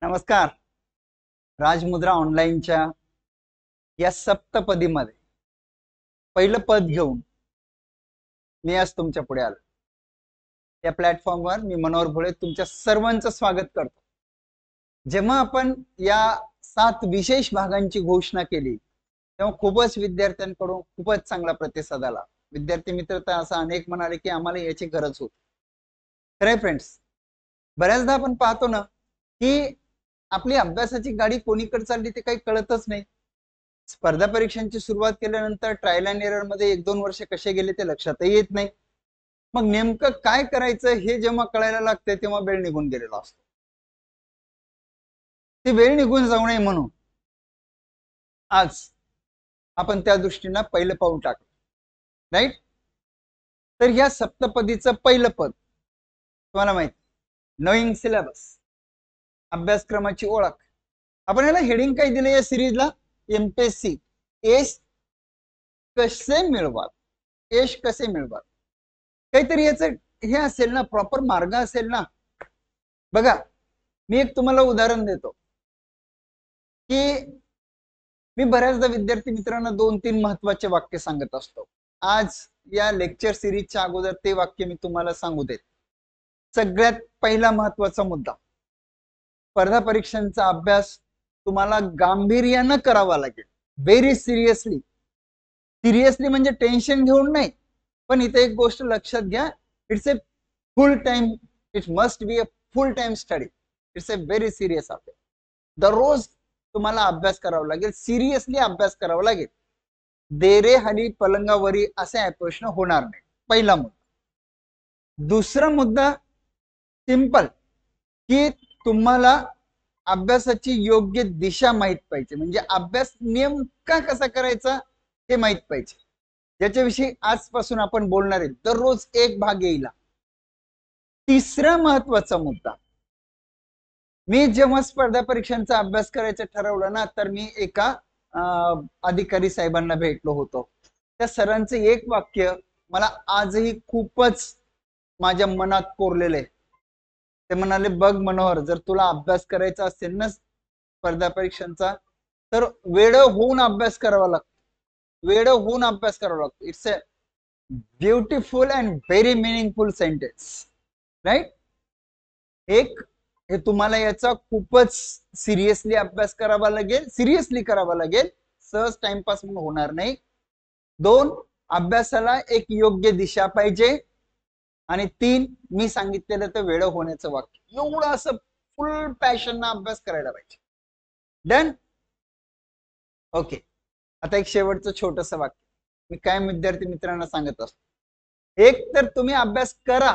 नमस्कार. राजमुद्रा ऑनलाईनच्या या सप्तपदीमध्ये पहिलं पद घेऊन मी आज तुमच्या पुढे आलो. या प्लॅटफॉर्मवर मी मनोहर भोळे तुमच्या सर्वांचं स्वागत करतो. जेव्हा आपण या 7 विशेष भागांची घोषणा केली तेव्हा खूपच विद्यार्थ्यांकडून खूपच चांगला प्रतिसाद आला. विद्यार्थी मित्र तर असं अनेक म्हणाले की आम्हाला याची गरज होती. खरंय फ्रेंड्स, बऱ्याचदा आपण पाहतो ना की आपली अभ्यासाची गाडी कोणीकडे चालली ते काही कळतच नाही. स्पर्धा परीक्षांची सुरुवात केल्यानंतर ट्रायल अँड एरर मध्ये 1-2 वर्ष कसे गेले ते लक्षातही येत नाही. मग नेमकं काय करायचं हे जेव्हा कळायला लागते तेव्हा वेळ निघून गेलेला असतो. ती वेळ निघून जाऊ नये म्हणून आज आपण त्या दृष्टीनं पहिलं पाऊल टाकलं, राईट. तर या सप्तपदीचं पहिलं पद तुम्हाला माहिती, नोईंग सिलेबस, अभ्यासक्रमाची ओळख. आपण याला हेडिंग काय दिलं या सिरीजला? एमपीएससी यश कसे मिळवाल, यश कसे मिळवाल, काहीतरी याचं हे असेल ना, प्रॉपर मार्ग असेल ना. बघा, मी एक तुम्हाला उदाहरण देतो की मी बऱ्याचदा विद्यार्थी मित्रांना 2-3 महत्वाचे वाक्य सांगत असतो. आज या लेक्चर सिरीजच्या अगोदर ते वाक्य मी तुम्हाला सांगू देत. सगळ्यात पहिला महत्वाचा मुद्दा, स्पर्धा परीक्षांचा अभ्यास तुम्हाला गांभीर्यानं करावा लागेल. Very seriously. सिरियसली म्हणजे टेन्शन घेऊन नाही, पण इथे एक गोष्ट लक्षात घ्या, it's a full time, it must be a full time study. It's a very serious affair. दररोज तुम्हाला अभ्यास करावा लागेल, सिरियसली अभ्यास करावा लागेल. देरे हली पलंगावरी असे अप्रोच होणार नाही. पहिला मुद्दा. दुसरा मुद्दा सिंपल, की तुम्हाला अभ्यासाची योग्य दिशा माहित पाहिजे. म्हणजे अभ्यास नेमका कसा करायचा हे माहित पाहिजे, ज्याच्याविषयी आजपासून आपण बोलणार आहे. दररोज एक भाग येईल. तिसरा महत्वाचा मुद्दा, मी जेव्हा स्पर्धा परीक्षांचा अभ्यास करायचं ठरवलं ना, तर मी एका अधिकारी साहेबांना भेटलो होतो. त्या सरांचं एक वाक्य मला आजही खूपच माझ्या मनात कोरलेलं आहे. ते म्हणाले, बघ मनोहर, जर तुला अभ्यास करायचा असेल ना स्पर्धा परीक्षांचा, तर वेळ होऊन अभ्यास करावा लागतो. वेळ होऊन अभ्यास करावा लागतो. It's a beautiful and very meaningful sentence, right. एक, हे तुम्हाला याचा खूपच सिरियसली अभ्यास करावा लागेल, सिरियसली करावा लागेल, सहज टाइमपास म्हणून होणार नाही. 2, अभ्यासाला एक योग्य दिशा पाहिजे. आणि 3, मी सांगितलेलं तर वेळ होण्याचं वाक्य. एवढं असं फुल पॅशन अभ्यास करायला पाहिजे. डन. ओके. आता एक शेवटचं छोटस वाक्य मी काय विद्यार्थी मित्रांना सांगत असतो. एक तर तुम्ही अभ्यास करा,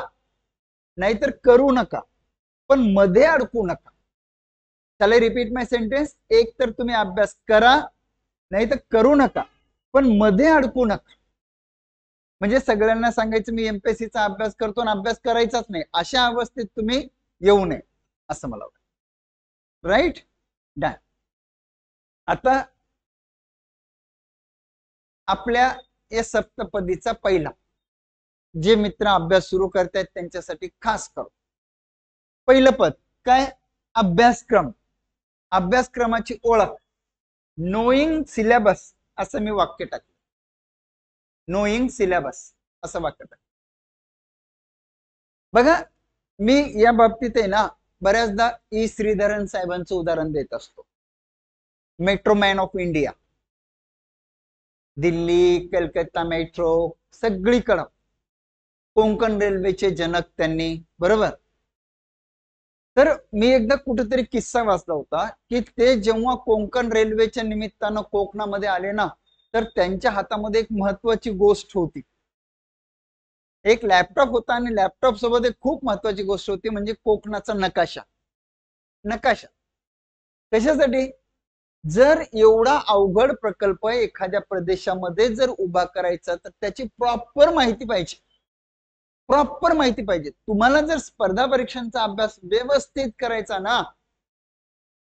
नाहीतर करू नका, पण मध्ये अडकू नका. चला रिपीट माय सेंटेन्स. एक तर तुम्ही अभ्यास करा, नाहीतर करू नका, पण मध्ये अडकू नका. म्हणजे सगळ्यांना सांगायचं मी एमपीएससीचा अभ्यास करतो आणि अभ्यास करायचाच नाही, अशा अवस्थेत तुम्ही येऊ नये असं मला वाटतं. राईट. डन. आता आपल्या या सप्तपदीचा पहिला, जे मित्र अभ्यास सुरू करतायत त्यांच्यासाठी खास करू पहिलं पद काय? अभ्यासक्रम. अभ्यासक्रमाची ओळख. नोईंग सिलेबस असं मी वाक्य टाकलं. नोईंग सिलेबस असं वाक्य टाकलं. बघा, मी या बाबतीत आहे ना बऱ्याचदा ई श्रीधरन साहेबांचं उदाहरण देत असतो. Metro man of India. Delhi, Calcutta metro सगळीकडं. कोकण रेल्वेचे जनक त्यांनी, बरोबर. तर मी एकदा कुठेतरी किस्सा वाचला होता की ते जेव्हा कोकण रेल्वेच्या निमित्तानं कोकणामध्ये आले ना, तर त्यांच्या हातामध्ये एक महत्वाची गोष्ट होती. एक लॅपटॉप होता आणि लॅपटॉप सोबत एक खूप महत्वाची गोष्ट होती, म्हणजे कोकणाचा नकाशा. नकाशा कशासाठी? जर एवढा अवघड प्रकल्प एखाद्या प्रदेशामध्ये जर उभा करायचा तर त्याची प्रॉपर माहिती पाहिजे. प्रॉपर माहिती पाहिजे. तुम्हाला जर स्पर्धा परीक्षांचा अभ्यास व्यवस्थित करायचा ना,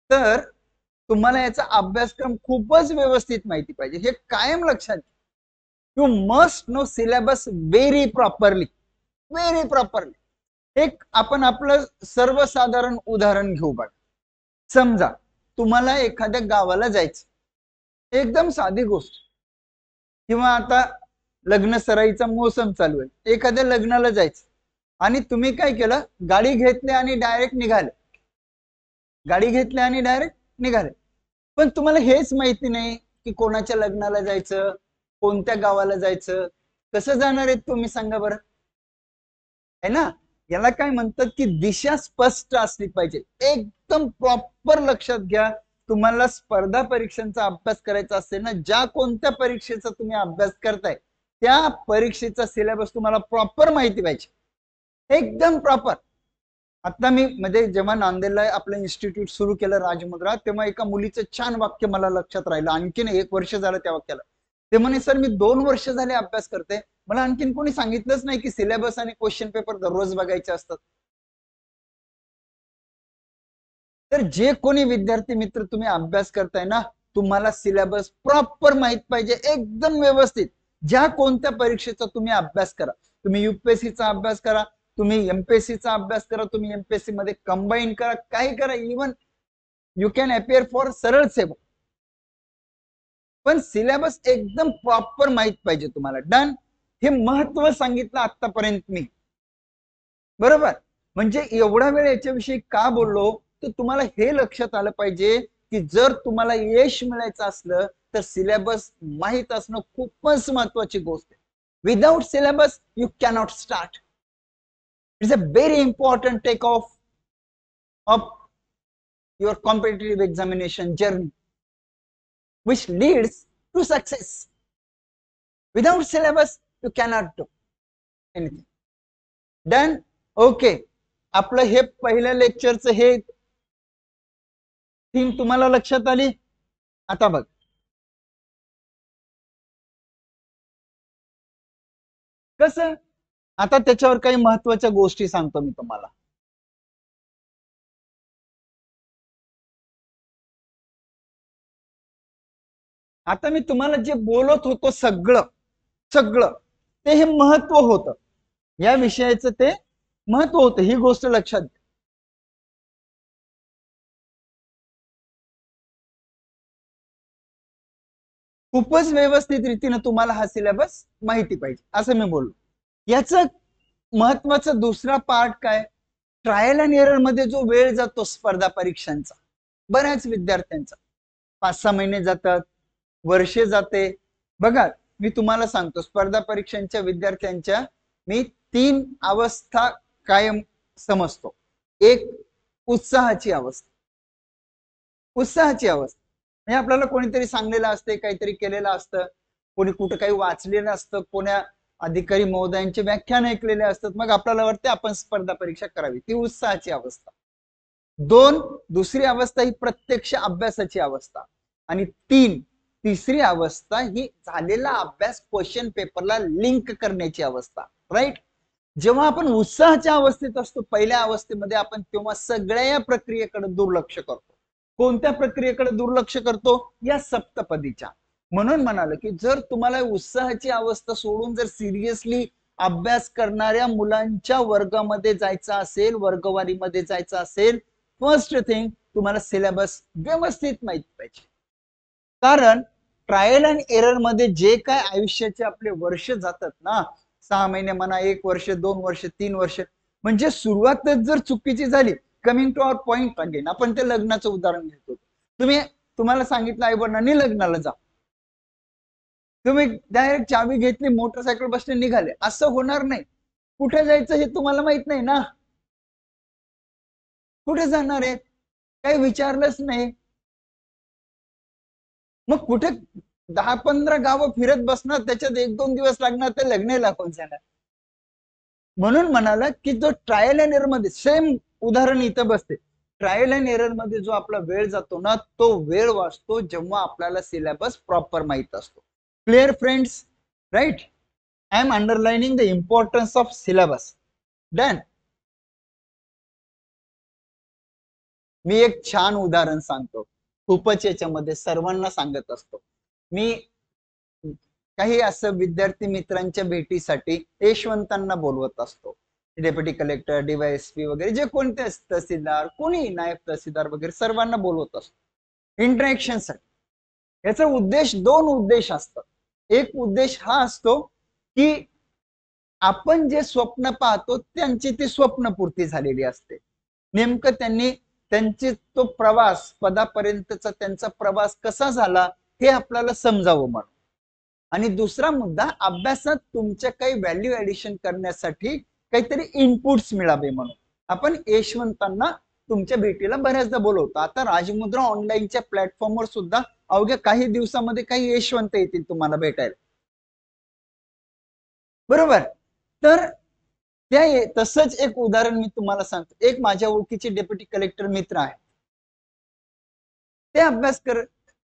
तर तुम्हाला याचा अभ्यासक्रम खूपच व्यवस्थित माहिती पाहिजे. हे कायम लक्षात घ्या. You must know syllabus very properly. Very properly. एक आपण आपलं सर्वसाधारण उदाहरण घेऊ बघा. समजा तुम्हाला एखाद्या गावाला जायचं, एकदम साधी गोष्ट, किंवा आता लग्न सराईचा मोसम चालू आहे, एखाद्या लग्नाला जायचं आणि तुम्ही काय केलं, गाडी घेतली आणि डायरेक्ट निघाले, गाडी घेतली आणि डायरेक्ट निघाले. पण तुम्हाला हेच माहिती नाही की कोणाच्या लग्नाला जायचं, कोणत्या गावाला जायचं, कसं जाणार आहेत तुम्ही, सांगा बरं. है ना, याला काय म्हणतात की दिशा स्पष्ट असली पाहिजे. एकदम प्रॉपर लक्षात घ्या, तुम्हाला स्पर्धा परीक्षांचा अभ्यास करायचा असेल ना, ज्या कोणत्या परीक्षेचा तुम्ही अभ्यास करताय त्या परीक्षेचा सिलेबस तुम्हाला प्रॉपर माहिती पाहिजे, एकदम प्रॉपर. आता मी म्हणजे जेव्हा नांदेडला आपलं इन्स्टिट्यूट सुरू केलं राजमुद्रा, तेव्हा एका मुलीचं छान वाक्य मला लक्षात राहिलं, आणखीन 1 वर्ष झालं त्या वाक्याला. ते म्हणे, सर मी 2 वर्ष झाले अभ्यास करते, मला आणखीन कोणी सांगितलंच नाही की सिलेबस आणि क्वेश्चन पेपर दररोज बघायचे असतात. तर जे कोणी विद्यार्थी मित्र तुम्ही अभ्यास करताय ना, तुम्हाला सिलेबस प्रॉपर माहित पाहिजे, एकदम व्यवस्थित. ज्या कोणत्या परीक्षेचा तुम्ही अभ्यास करा, तुम्ही युपीएससीचा अभ्यास करा, तुम्ही एमपीएससीचा अभ्यास करा, तुम्ही एमपीएससी मध्ये कंबाईन करा, काही करा, even you can appear for सरळ सेवक, पण सिलेबस एकदम प्रॉपर माहित पाहिजे तुम्हाला. डन. हे महत्व सांगितलं आतापर्यंत मी, बरोबर. म्हणजे एवढा वेळ याच्याविषयी का बोललो, तर तुम्हाला हे लक्षात आलं पाहिजे की जर तुम्हाला यश मिळायचं असलं तर सिलेबस माहित असणं खूपच महत्वाची गोष्ट आहे. Without syllabus you cannot start. It's a very important take off of your competitive examination journey which leads to success. Without syllabus you cannot do anything. Done. Okay, आपलं हे पहिल्या लेक्चरचं हे थीम तुम्हाला लक्षात आली. आता बघ, कसं, आता त्याच्यावर काही महत्वाच्या गोष्टी सांगतो मी तुम्हाला. आता मी तुम्हाला जे बोलत होतो सगळं सगळं ते हे महत्व होतं, या विषयाचं ते महत्व होतं, ही गोष्ट लक्षात घ्या. खूपच व्यवस्थित रीतीने तुम्हाला हा सिलेबस माहिती पाहिजे असं मी बोललो. याचं महत्वाचं दुसरा पार्ट काय, ट्रायल अँड एरर मध्ये जो वेळ जातो स्पर्धा परीक्षांचा, बऱ्याच विद्यार्थ्यांचा 5-6 महिने जातात, वर्षे जाते. बघा मी तुम्हाला सांगतो, स्पर्धा परीक्षांच्या विद्यार्थ्यांच्या मी 3 अवस्था कायम समजतो. एक, उत्साहाची अवस्था. उत्साहाची अवस्था म्हणजे आपल्याला कोणीतरी सांगलेलं असते, काहीतरी केलेलं असतं, कोणी कुठं काही वाचलेलं असतं, कोण्या अधिकारी महोदयांचे व्याख्यान ऐकलेले असतात, मग आपल्याला वाटते आपण स्पर्धा परीक्षा करावी, ती उत्साहाची अवस्था. 2, दुसरी अवस्था ही प्रत्यक्ष अभ्यासाची अवस्था. आणि 3, तिसरी अवस्था ही झालेला अभ्यास क्वेश्चन पेपरला लिंक करण्याची अवस्था. राईट. जेव्हा आपण उत्साहाच्या अवस्थेत असतो पहिल्या अवस्थेमध्ये आपण, तेव्हा सगळ्या या प्रक्रियेकडे दुर्लक्ष करतो. कोणत्या प्रक्रियेकडे दुर्लक्ष करतो, या सप्तपदीच्या. म्हणून म्हणाल की जर तुम्हाला उत्साहाची अवस्था सोडून जर सिरियसली अभ्यास करणाऱ्या मुलांच्या वर्गामध्ये जायचं असेल, वर्गवारीमध्ये जायचं असेल, फर्स्ट थिंग तुम्हाला सिलेबस व्यवस्थित माहित पाहिजे. कारण ट्रायल अँड एरर मध्ये जे काय आयुष्याचे आपले वर्ष जातात ना, 6 महिने म्हणा, 1 वर्ष, 2 वर्ष, 3 वर्ष, म्हणजे सुरुवातच जर चुकीची झाली, coming to our point again, आपण ते लग्नाचं उदाहरण घेतो. तुम्हाला सांगितलं आई वडिलांनी लग्नाला जा, तुम्ही डायरेक्ट चावी घेतली, मोटरसायकल बसने निघाले, असं होणार नाही. कुठे जायचं हे तुम्हाला माहित नाही ना, कुठे जाणार आहे काही विचारलंच नाही, मग कुठे 10-15 गावं फिरत बसणार, त्याच्यात 1-2 दिवस लागणार, ते लग्न लागून जाणार. म्हणून म्हणाला की जो ट्रायल अँड एरर मध्ये, सेम उदाहरण इथं बसते, ट्रायल अँड एरर मध्ये जो आपला वेळ जातो ना, तो वेळ वाचतो जेव्हा आपल्याला सिलेबस प्रॉपर माहित असतो. Clear friends, right. I am underlining the importance of syllabus. Done. मी एक छान उदाहरण सांगतो, खूपच याच्यामध्ये सर्वांना सांगत असतो मी. काही असं विद्यार्थी मित्रांच्या भेटीसाठी यशवंतांना बोलवत असतो. डेप्युटी कलेक्टर, डीवायएसपी वगैरे जे कोणते तहसीलदार, कोणी नायब तहसीलदार वगैरे सर्वांना बोलवत असतो इंटरॅक्शन साठी। याचा उद्देश, दोन उद्देश असतात। एक उद्देश हा असतो की आपण जे स्वप्न पाहतो त्यांची ती स्वप्नपूर्ती झालेली असते। नेमकं त्यांनी त्यांची तो प्रवास, पदापर्यंतचा त्यांचा प्रवास कसा झाला हे आपल्याला समजावं म्हणून। आणि दुसरा मुद्दा, अभ्यासात तुमच्या काही व्हॅल्यू ऍडिशन करण्यासाठी काहीतरी इनपुट्स मिळावे म्हणून आपण यशवंतांना तुमच्या भेटीला बऱ्याचदा बोलवतो। आता राजमुद्रा ऑनलाईनच्या प्लॅटफॉर्मवर सुद्धा अवघ्या काही दिवसामध्ये काही यशवंत येतील तुम्हाला भेटायला, बरोबर। तर त्या तसंच एक उदाहरण मी तुम्हाला सांगतो। एक माझ्या ओळखीचे डेप्युटी कलेक्टर मित्र आहे, ते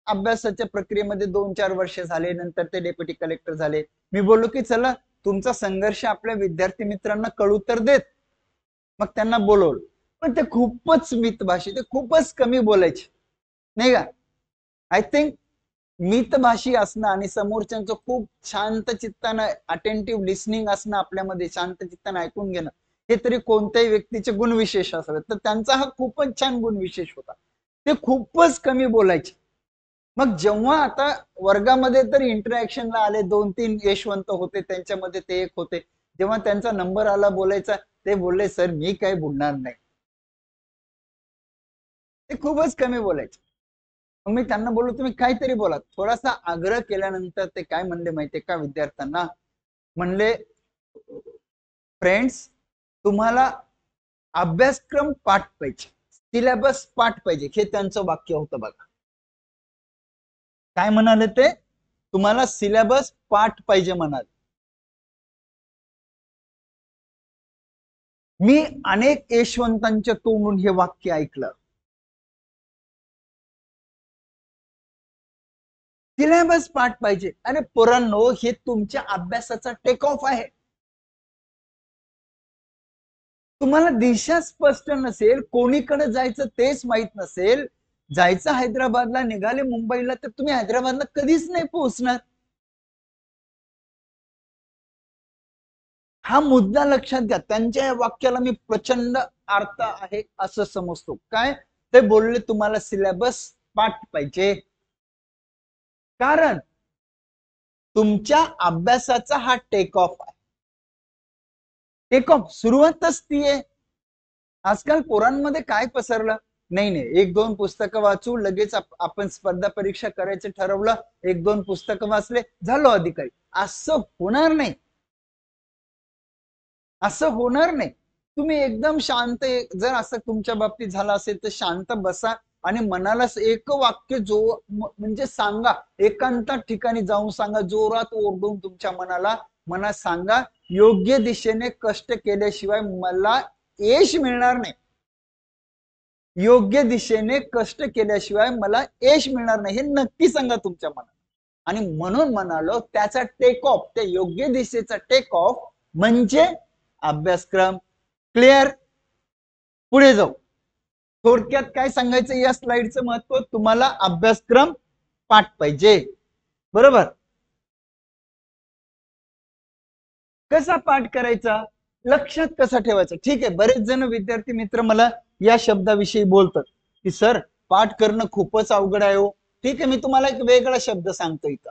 अभ्यासाच्या प्रक्रियेमध्ये 2-4 वर्ष झाले, नंतर ते डेप्युटी कलेक्टर झाले। मी बोललो की चला तुमचा संघर्ष आपल्या विद्यार्थी मित्रांना कळू तर देत। मग त्यांना बोलवलं, पण ते खूपच मितभाषी, ते खूपच कमी बोलायचे नाही का। आय थिंक मितभाषी असणं आणि समोरच्यांचं खूप शांत चित्तानं अटेंटिव्ह लिसनिंग असणं, आपल्यामध्ये शांत चित्तानं ऐकून घेणं, हे तरी कोणत्याही व्यक्तीचे गुणविशेष असावेत, तर त्यांचा हा खूपच छान गुणविशेष होता। ते खूपच कमी बोलायचे। मग जेव्हा आता वर्गामध्ये तर इंटरॅक्शनला आले, 2-3 यशवंत होते, त्यांच्यामध्ये ते एक होते। जेव्हा त्यांचा नंबर आला बोलायचा, ते बोलले सर मी काही बोलणार नाही, ते खूपच कमी बोलायचे। मग मी त्यांना बोललो तुम्ही काहीतरी बोला। थोडासा आग्रह केल्यानंतर ते काय म्हणले माहितीये का विद्यार्थ्यांना, म्हणले फ्रेंड्स तुम्हाला अभ्यासक्रम पाठ पाहिजे, सिलेबस पाठ पाहिजे, हे त्यांचं वाक्य होतं बघा। काय म्हणाले ते, तुम्हाला सिलेबस पाठ पाहिजे म्हणाले। मी अनेक यशवंतांच्या तोंडून हे वाक्य ऐकलं, सिलेबस पाठ पाहिजे। अरे पोरांनो, हे तुमच्या अभ्यासाचा टेक ऑफ आहे। तुम्हाला दिशा स्पष्ट नसेल, कोणीकडे जायचं तेच माहित नसेल, जायचं हैदराबादला, निघाले मुंबईला, तर तुम्ही हैदराबादला कधीच नाही पोहोचणार। हा मुद्दा लक्षात घ्या। त्यांच्या या वाक्याला मी प्रचंड अर्थ आहे असं समजतो। काय ते बोलले, तुम्हाला सिलेबस पाठ पाहिजे, कारण तुमच्या अभ्यासाचा हा टेक ऑफ आहे। टेक ऑफ सुरुवातच ती आहे। आजकाल पोरांमध्ये काय पसरलं, नाही नाही 1-2 पुस्तकं वाचू, लगेच आपण स्पर्धा परीक्षा करायचं ठरवलं, 1-2 पुस्तकं वाचले, झालो अधिकारी। असं होणार नाही, असं होणार नाही। तुम्ही एकदम शांत, जर असं तुमच्या बाबतीत झालं असेल तर शांत बसा आणि मनाला एक वाक्य जो म्हणजे सांगा, एकांत ठिकाणी जाऊन सांगा, जोरात ओरडून तुमच्या मनात सांगा, योग्य दिशेने कष्ट केल्याशिवाय मला यश मिळणार नाही, योग्य दिशेने कष्ट केल्याशिवाय मला यश मिळणार नाही, हे नक्की सांगा तुमच्या मनात। आणि म्हणून म्हणालो त्याचा टेक ऑफ, त्या योग्य दिशेचा टेक ऑफ म्हणजे अभ्यासक्रम। क्लिअर, पुढे जाऊ। थोडक्यात काय सांगायचं या स्लाइडचं महत्व, तुम्हाला अभ्यासक्रम पाठ पाहिजे, बरोबर। कसा पाठ करायचा, लक्षात कसा ठेवायचा, ठीक आहे। बरेच जण विद्यार्थी मित्र मला या शब्दाविषयी बोलतात की सर पाठ करणं खूपच अवघड आहे हो। ठीक आहे, मी तुम्हाला एक वेगळा शब्द सांगतो इथं,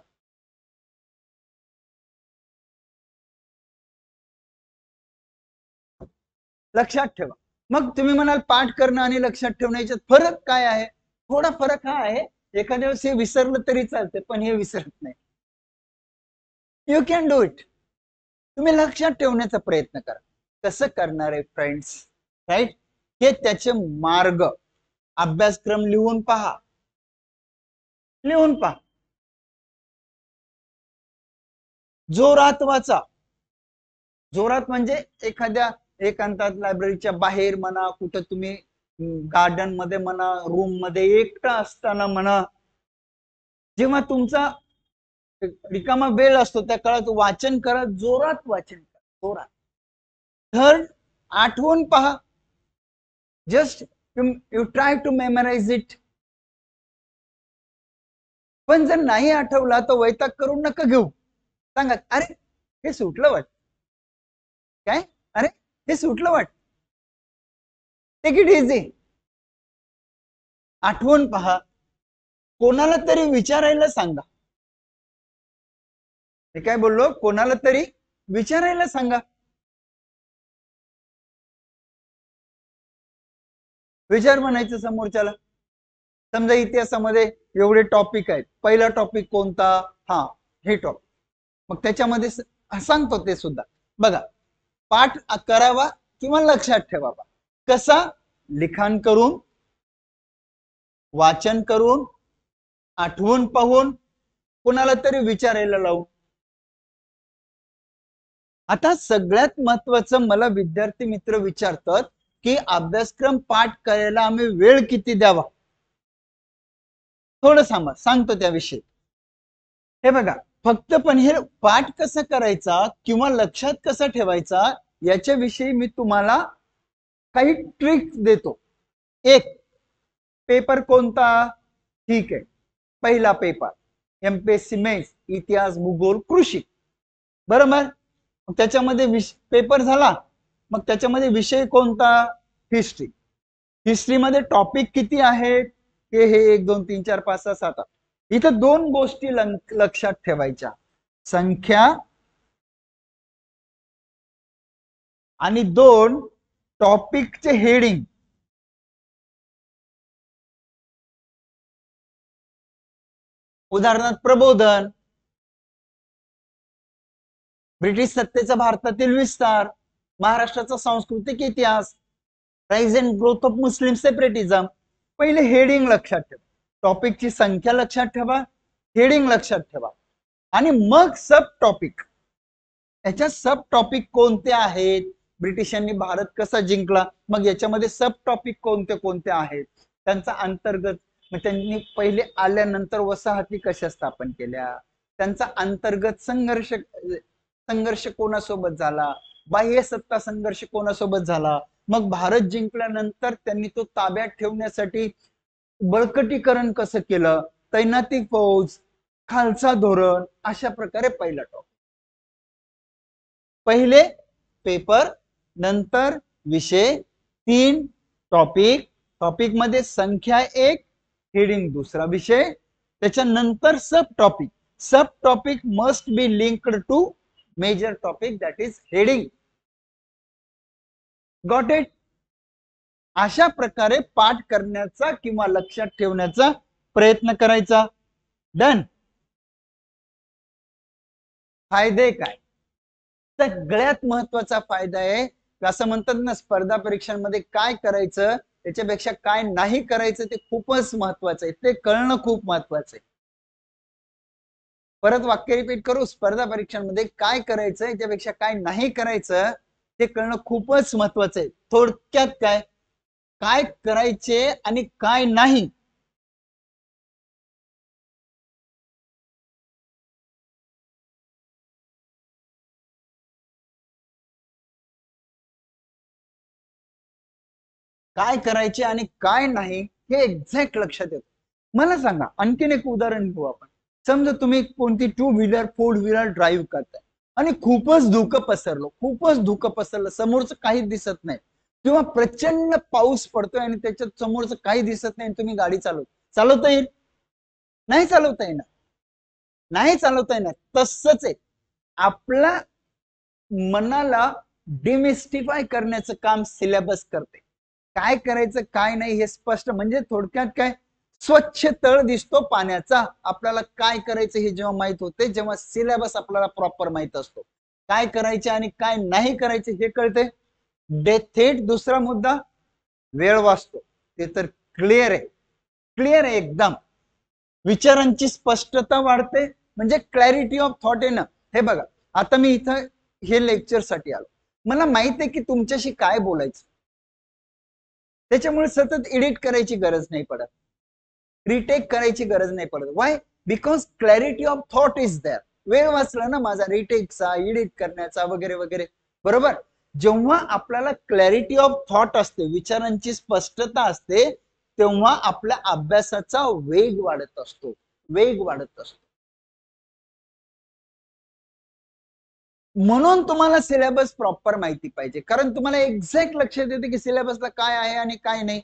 लक्षात ठेवा। मग तुम्ही म्हणाल पाठ करणं आणि लक्षात ठेवण्याच्यात फरक काय आहे, थोडा फरक हा आहे, एखाद्या वेळेस हे विसरलं तरी चालते, पण हे विसरत नाही। यू कॅन डू इट, तुम्ही लक्षात ठेवण्याचा प्रयत्न करा। कसं करणार आहे फ्रेंड्स, राईट, हे त्याचे मार्ग, अभ्यासक्रम लिहून पहा, लिहून पहा, जोरात वाचा। जोरात म्हणजे एखाद्या एकांतात लायब्ररीच्या बाहेर म्हणा, कुठं तुम्ही गार्डन मध्ये म्हणा, रूम मध्ये एकटा असताना म्हणा, जेव्हा तुमचा रिकामा वेळ असतो त्या काळात वाचन करा, जोरात वाचन करा, जोरात। थर्ड, आठवून पहा, just you try to memorise it. पण जर नाही आठवला तर वैताग करून नका घेऊ, सांगा अरे हे सुटलं वाटत, काय, अरे हे सुटलं वाटत. Take it easy. आठवण पहा, कोणाला तरी विचारायला सांगा. मी काय बोललो, कोणाला तरी विचारायला सांगा. विचार म्हणायचं समोरच्याला. समजा इतिहासामध्ये एवढे टॉपिक आहेत, पहिला टॉपिक कोणता, हा हे टॉपिक, मग त्याच्यामध्ये सांगतो ते सुद्धा. बघा, पाठ करावा किंवा लक्षात ठेवावा कसा, लिखाण करून, वाचन करून, आठवून पाहून, कोणाला तरी विचारायला लावून. आता सगळ्यात महत्वाचं मला विद्यार्थी मित्र विचारतात की अभ्यासक्रम पाठ करायला आम्ही वेळ किती द्यावा. थोडं सांगतो त्याविषयी. हे बघा, फक्त पण हे पाठ कसं करायचा किंवा लक्षात कसा ठेवायचा याच्याविषयी मी तुम्हाला काही ट्रिक्स देतो. एक, पेपर कोणता, ठीक आहे, पहिला पेपर एमपीएससी मेन्स इतिहास भूगोल कृषी, बरोबर. त्याच्यामध्ये पेपर झाला, मग त्याच्यामध्ये विषय कोणता, हिस्ट्री. हिस्ट्रीमध्ये टॉपिक किती आहेत, हे 1 2 3 4 5 6 7 8. इथं 2 गोष्टी लक्षात ठेवायच्या, संख्या आणि 2 टॉपिकचे हेडिंग. उदाहरणार्थ प्रबोधन, ब्रिटिश सत्तेचा भारतातील विस्तार, महाराष्ट्राचा सांस्कृतिक इतिहास, rise and growth of Muslim separatism. पहिले हेडिंग लक्षात ठेवा, टॉपिकची संख्या लक्षात ठेवा, हेडिंग लक्षात ठेवा, आणि मग सब टॉपिक. याच्या सब टॉपिक कोणते आहेत, ब्रिटिशांनी भारत कसा जिंकला, मग याच्यामध्ये सब टॉपिक कोणते कोणते आहेत, त्यांचा अंतर्गत, मग त्यांनी पहिले आल्यानंतर वसाहती कशा स्थापन केल्या, त्यांचा अंतर्गत संघर्ष कोणासोबत झाला, बाह्य सत्ता संघर्ष कोणासोबत झाला, मग भारत जिंकल्यानंतर त्यांनी तो ताब्यात ठेवण्यासाठी बळकटीकरण कसं केलं, तैनाती फौज, खालसा धोरण, अशा प्रकारे पहिला टॉपिक. पहिले पेपर, नंतर विषय, 3 टॉपिक, टॉपिक मध्ये संख्या 1, हेडिंग दुसरा विषय, त्याच्यानंतर sub topic. Sub topic must be linked to major topic, that is heading. Got it. अशा प्रकारे पाठ करण्याचा किंवा लक्षात ठेवण्याचा प्रयत्न करायचा. डन. फायदे काय, सगळ्यात महत्वाचा फायदा आहे, असं म्हणतात ना, स्पर्धा परीक्षांमध्ये काय करायचं त्याच्यापेक्षा काय नाही करायचं ते खूपच महत्वाचं आहे, ते कळणं खूप महत्वाचं आहे. परत वाक्य रिपीट करू, स्पर्धा परीक्षांमध्ये काय करायचं याच्यापेक्षा काय नाही करायचं ते कळणं खूपच महत्वाचं आहे. थोडक्यात काय करायचे आणि काय नाही, काय करायचे आणि काय नाही हे एक्झॅक्ट लक्षात येतं. मला सांगा, आणखीन एक उदाहरण घेऊ आपण. समजा तुम्ही कोणती 2 व्हीलर 4 व्हीलर ड्राईव्ह करताय आणि खूपच धुकं पसरलं, समोरचं काही दिसत नाही, किंवा प्रचंड पाऊस पडतोय आणि त्याच्यात समोरचं काही दिसत नाही, तुम्ही गाडी चालवता येईल, नाही चालवता येणार. तसंच आहे, आपल्या मनाला डिमिस्टिफाय करण्याचं काम सिलेबस करते. काय करायचं काय नाही हे स्पष्ट, म्हणजे थोडक्यात काय, स्वच्छ तळ दिसतो पाण्याचा. आपल्याला काय करायचं हे जेव्हा माहित होते, जेव्हा सिलेबस आपल्याला प्रॉपर माहित असतो, काय करायचे आणि काय नाही करायचे हे कळते. थेट दुसरा मुद्दा, वेळ वाचतो, ते तर क्लिअर आहे एकदम. विचारांची स्पष्टता वाढते, म्हणजे क्लॅरिटी ऑफ थॉट आहे ना. हे बघा, आता मी इथं हे लेक्चर साठी आलो, मला माहित आहे की तुमच्याशी काय बोलायचं, त्याच्यामुळे सतत एडिट करायची गरज नाही पडत, रिटेक करायची गरज नाही पडत. Why? Because clarity of thought is there. वेळ वाचला ना माझा रिटेकचा, एडिट करण्याचा वगैरे वगैरे, बरोबर. जेव्हा आपल्याला क्लॅरिटी ऑफ थॉट असते, विचारांची स्पष्टता असते, तेव्हा आपल्या अभ्यासाचा वेग वाढत असतो. म्हणून तुम्हाला सिलेबस प्रॉपर माहिती पाहिजे, कारण तुम्हाला एक्झॅक्ट लक्षात येते की सिलेबसला काय आहे आणि काय नाही.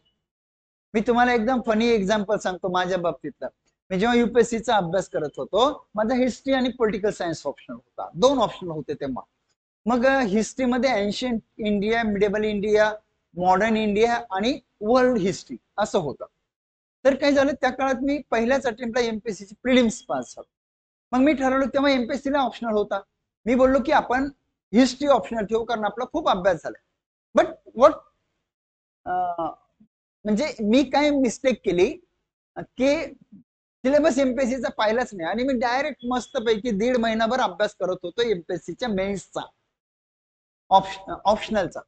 मी तुम्हाला एकदम फनी एक्झाम्पल सांगतो माझ्या बाबतीतलं. मी जेव्हा युपीएससीचा अभ्यास करत होतो, माझा हिस्ट्री आणि पॉलिटिकल सायन्स ऑप्शनल होता, 2 ऑप्शनल होते तेव्हा. मग हिस्ट्रीमध्ये ancient India, मिडेबल India, modern India आणि वर्ल्ड हिस्ट्री असं होतं. तर काय झालं, त्या काळात मी पहिल्याच अटेम्प्टला एमपीएससीची प्रिलिम्स पास झालो. मग मी ठरवलं, तेव्हा एमपीएससीला ऑप्शनल होता. मी बोललो की आपण हिस्ट्री ऑप्शनल ठेवू, कारण आपला खूप अभ्यास झाला. बट व्हॉट म्हणजे मी काय मिस्टेक केली की सिलेबस एमपीएससीचा पाहिलाच नाही आणि मी डायरेक्ट मस्तपैकी 1.5 महिनाभर अभ्यास करत होतो एमपीएससीच्या मेन्सचा, ऑप्शनलचा.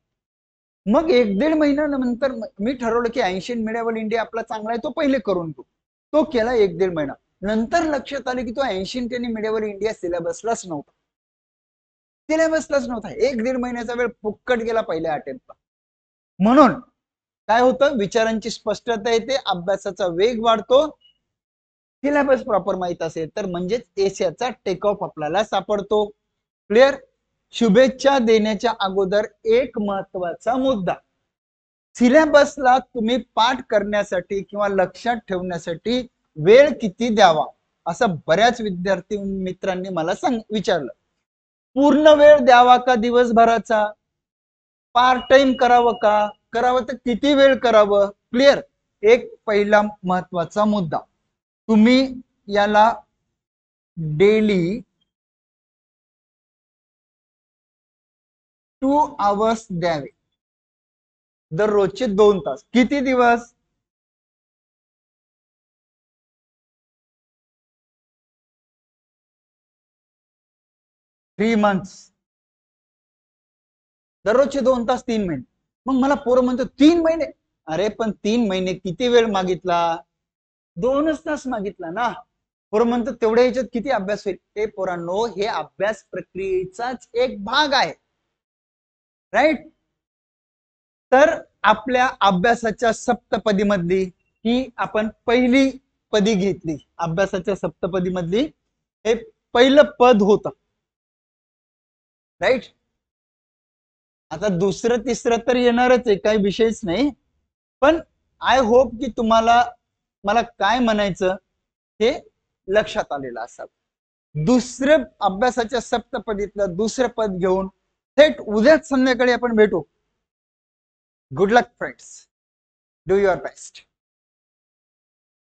मग 1-1.5 महिन्यानंतर मी ठरवलं की एन्शियंट मिडिएवल इंडिया आपला चांगला आहे, तो पहिले करून घेऊ. तो केला 1-1.5 महिना. नंतर लक्षात आले की तो एन्शियंट आणि मिडिएवल इंडिया सिलेबसलाच नव्हता. 1-1.5 महिन्याचा वेळ फुक्कट गेला पहिल्या अटेम्प्टला. म्हणून काय होतं, विचारांची स्पष्टता येते, अभ्यासाचा वेग वाढतो. सिलेबस प्रॉपर माहित असेल तर म्हणजेच एशियाचा टेक ऑफ आपल्याला सापडतो. क्लिअर. शुभेच्छा देण्याच्या अगोदर एक महत्वाचा मुद्दा, सिलेबसला तुम्ही पाठ करण्यासाठी किंवा लक्षात ठेवण्यासाठी वेळ किती द्यावा, असं बऱ्याच विद्यार्थी मित्रांनी मला विचारलं. पूर्ण वेळ द्यावा का दिवसभराचा, पार्ट टाइम करावं का, करावं तर किती वेळ करावं. क्लिअर. एक पहिला महत्वाचा मुद्दा, तुम्ही याला डेली 2 आवर्स द्यावे, दररोजचे 2 तास. किती दिवस, 3 मंथ्स. दररोजचे 2 तास 3 महिने. मग मला पोरं म्हणतो 3 महिने, अरे पण 3 महिने किती वेळ मागितला, 2च तास मागितला ना. पोरं म्हणतात तेवढ्या ह्याच्यात किती अभ्यास होईल. ते पोरांनो, हे अभ्यास प्रक्रियेचाच एक भाग आहे, राईट. तर आपल्या अभ्यासाच्या सप्तपदी मधली ही आपण पहिली पदी घेतली, अभ्यासाच्या सप्तपदी मधली हे पहिलं पद होतं, राईट. आता दुसरं तिसरं तर येणारच आहे, काही विषयच नाही. पण आय होप की तुम्हाला मला काय म्हणायचं हे लक्षात आलेलं असावं. दुसरं अभ्यासाच्या सप्तपदीतलं दुसरं पद घेऊन थेट उद्याच संध्याकाळी आपण भेटू. Good luck friends, do your best.